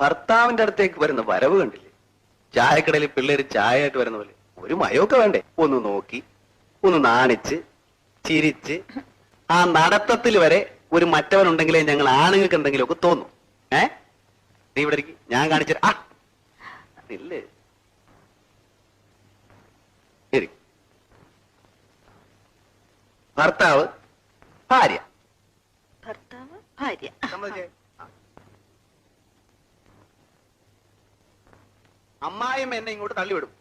ഭർത്താവിന്റെ അടുത്തേക്ക് വരുന്ന വരവ് കണ്ടില്ലേ? ചായക്കടയിൽ പിള്ളേര് ചായ ആയിട്ട് വരുന്ന പോലെ ഒരു മയമൊക്കെ വേണ്ടേ? ഒന്ന് നോക്കി, ഒന്ന് നാണിച്ച്, ചിരിച്ച്, ആ നടത്തത്തിൽ വരെ ഒരു മറ്റവനുണ്ടെങ്കിലേ ഞങ്ങൾ ആണുങ്ങൾക്ക് എന്തെങ്കിലും ഒക്കെ തോന്നും. നീ ഇവിടെ ഇരിക്കും, ഞാൻ കാണിച്ചു. ഇല്ലേ ഭർത്താവ് ഭാര്യ, ഭർത്താവ് ഭാര്യ. അമ്മായിയും എന്നെ ഇങ്ങോട്ട് തള്ളിവിടും.